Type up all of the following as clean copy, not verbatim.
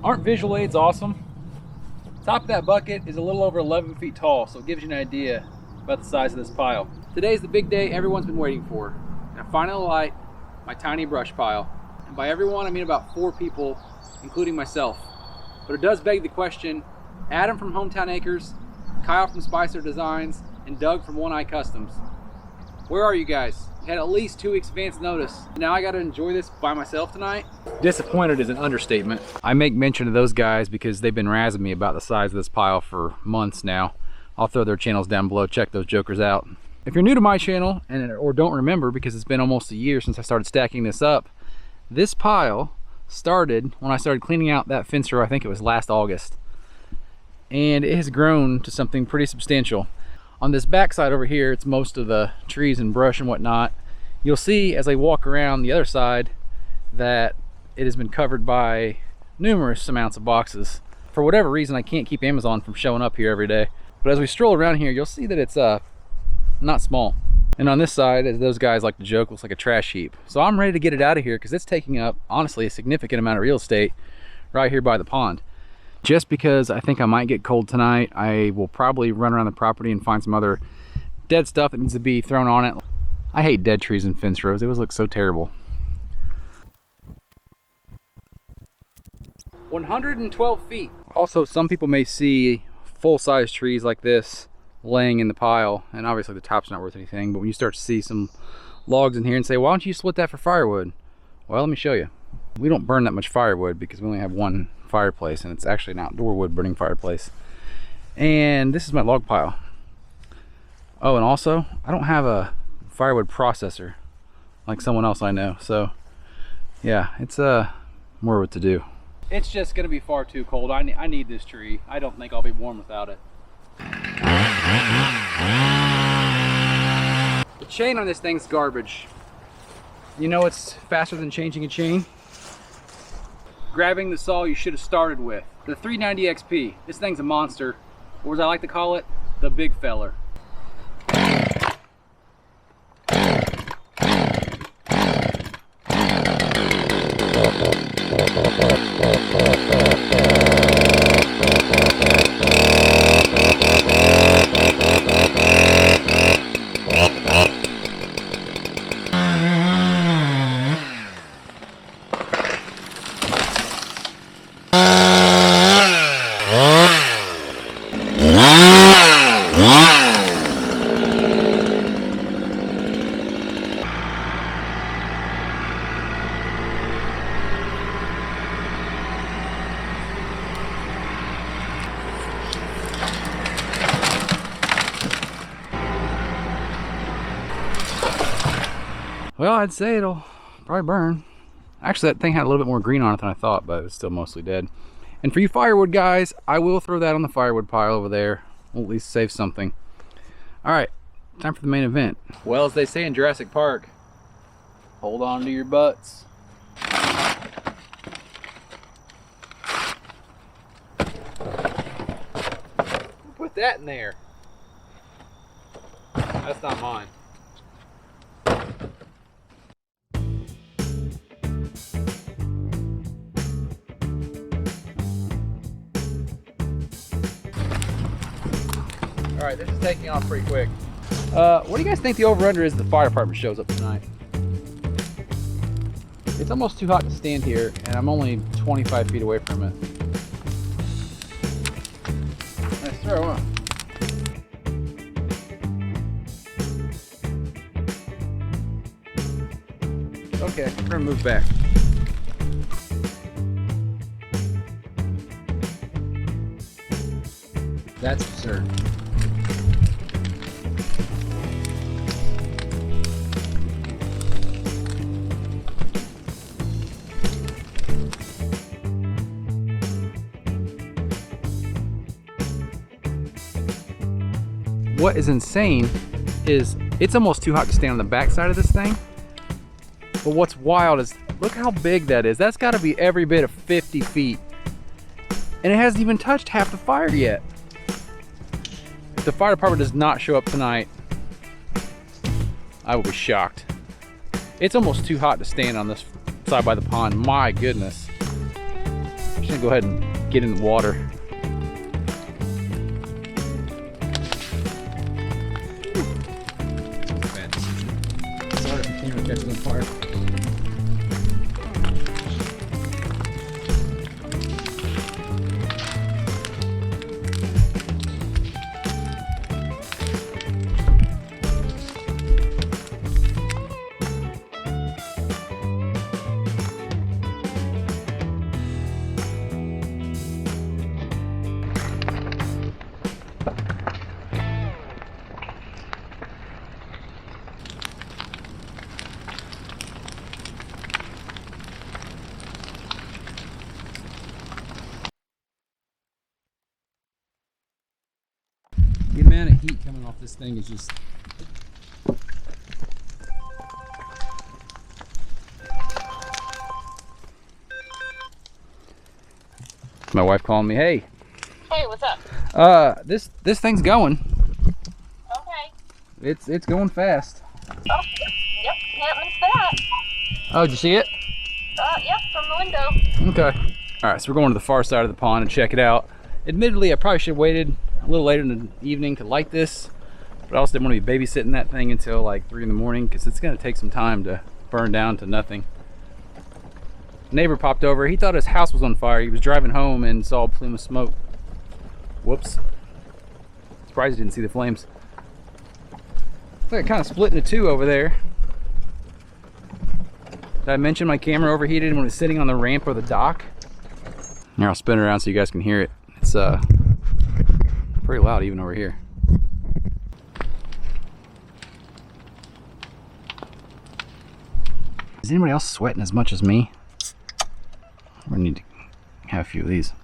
Aren't visual aids awesome? Top of that bucket is a little over 11 feet tall, so it gives you an idea about the size of this pile. Today's the big day everyone's been waiting for. And I finally light my tiny brush pile. And by everyone, I mean about 4 people, including myself. But it does beg the question, Adam from Hometown Acres, Kyle from Spicer Designs, and Doug from One Eye Customs. Where are you guys? You had at least 2 weeks advance notice. Now I gotta enjoy this by myself tonight? Disappointed is an understatement. I make mention of those guys because they've been razzing me about the size of this pile for months now. I'll throw their channels down below, check those jokers out. If you're new to my channel or don't remember, because it's been almost a year since I started stacking this up, this pile started when I started cleaning out that fence row. I think it was last August. And it has grown to something pretty substantial. On this backside over here, it's most of the trees and brush and whatnot. You'll see as I walk around the other side that it has been covered by numerous amounts of boxes. For whatever reason, I can't keep Amazon from showing up here every day. But as we stroll around here, you'll see that it's not small. And on this side, as those guys like to joke, looks like a trash heap. So I'm ready to get it out of here because it's taking up, honestly, a significant amount of real estate right here by the pond. Just because I think I might get cold tonight, I will probably run around the property and find some other dead stuff that needs to be thrown on it. I hate dead trees and fence rows. It always looks so terrible. 112 feet. Also, some people may see full-size trees like this laying in the pile, and obviously the top's not worth anything, but when you start to see some logs in here and say, why don't you split that for firewood? Well, let me show you. We don't burn that much firewood because we only have one fireplace, and it's actually an outdoor wood burning fireplace. And this is my log pile. Oh, and also I don't have a firewood processor like someone else I know, so yeah, it's more what to do. It's just gonna be far too cold. I need this tree. I don't think I'll be warm without it. The chain on this thing's garbage. You know it's faster than changing a chain? Grabbing the saw you should have started with. The 390 XP. This thing's a monster. Or as I like to call it, the big feller. Well, I'd say it'll probably burn. Actually, that thing had a little bit more green on it than I thought, but it was still mostly dead. And for you firewood guys, I will throw that on the firewood pile over there. We'll at least save something. All right, time for the main event. Well, as they say in Jurassic Park, hold on to your butts. Put that in there. That's not mine. All right, this is taking off pretty quick. What do you guys think the over-under is the fire department shows up tonight? It's almost too hot to stand here, and I'm only 25 feet away from it. Nice throw, huh? Okay, we're gonna move back. That's absurd. What is insane is it's almost too hot to stand on the back side of this thing. But what's wild is look how big that is. That's got to be every bit of 50 feet. And it hasn't even touched half the fire yet. If the fire department does not show up tonight, I will be shocked. It's almost too hot to stand on this side by the pond. My goodness. Shame gonna go ahead and get in the water. Bad decision. Sorry if the camera catches on fire. The amount of heat coming off this thing is just... My wife calling me. Hey. Hey, what's up? This thing's going. Okay. It's going fast. Oh, yep, can't miss that. Oh, did you see it? Yep, from the window. Okay. All right, so we're going to the far side of the pond and check it out. Admittedly, I probably should have waited a little later in the evening to light this, but I also didn't want to be babysitting that thing until like 3 in the morning because it's going to take some time to burn down to nothing. Neighbor popped over. He thought his house was on fire. He was driving home and saw a plume of smoke. Whoops. Surprised he didn't see the flames. Looks like it kind of split into two over there. Did I mention my camera overheated when it was sitting on the ramp or the dock? Here, I'll spin it around so you guys can hear it. It's pretty loud even over here. Is anybody else sweating as much as me? We need to have a few of these.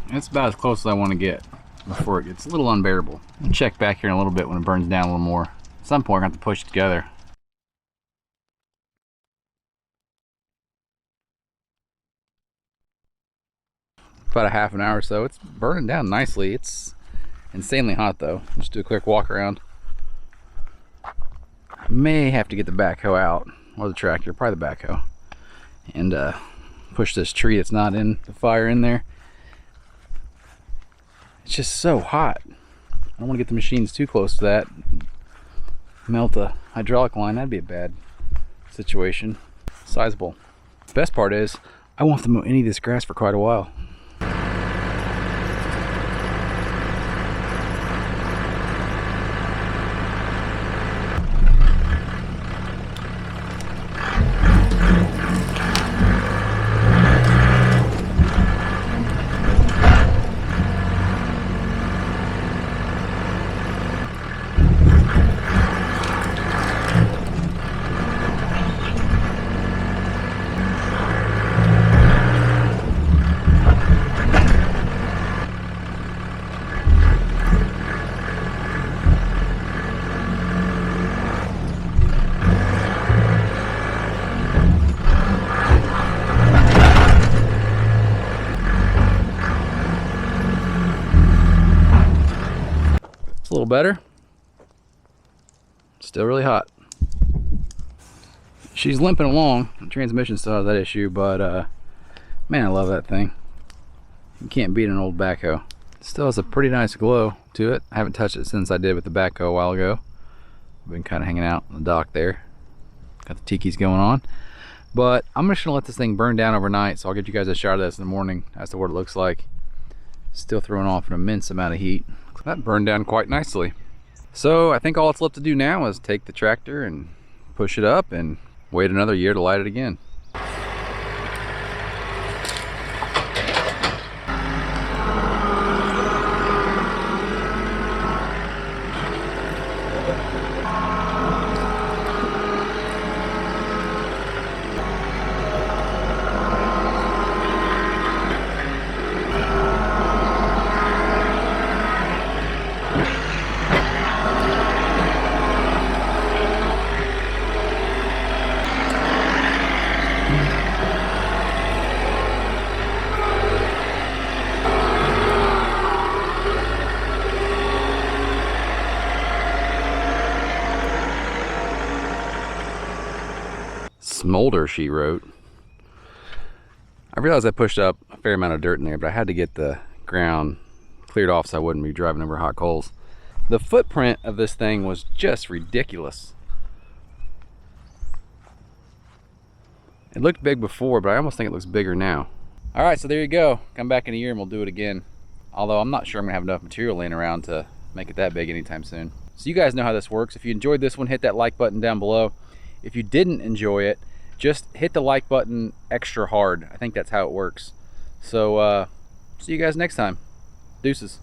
It's about as close as I want to get before it gets a little unbearable. I'll check back here in a little bit when it burns down a little more. At some point, we're going to have to push it together. About a half an hour or so. It's burning down nicely. It's insanely hot though. Just do a quick walk around. May have to get the backhoe out, or the tractor, probably the backhoe, and push this tree that's not in the fire in there. It's just so hot. I don't want to get the machines too close to that. Melt a hydraulic line, that'd be a bad situation. Sizable. The best part is, I won't have to mow any of this grass for quite a while. A little better. Still really hot. She's limping along. The transmission still has that issue, but man, I love that thing. You can't beat an old backhoe. It still has a pretty nice glow to it. I haven't touched it since I did with the backhoe a while ago. I've been kind of hanging out on the dock there. Got the tikis going on. But I'm just gonna let this thing burn down overnight, so I'll get you guys a shot of this in the morning as to what it looks like. Still throwing off an immense amount of heat. That burned down quite nicely. So I think all that's left to do now is take the tractor and push it up and wait another year to light it again. Molder, she wrote. I realized I pushed up a fair amount of dirt in there, but I had to get the ground cleared off so I wouldn't be driving over hot coals. The footprint of this thing was just ridiculous. It looked big before, but I almost think it looks bigger now. All right, so there you go. Come back in a year and we'll do it again. Although I'm not sure I'm gonna have enough material laying around to make it that big anytime soon. So you guys know how this works. If you enjoyed this one, hit that like button down below. If you didn't enjoy it, just hit the like button extra hard. I think that's how it works. So see you guys next time. Deuces.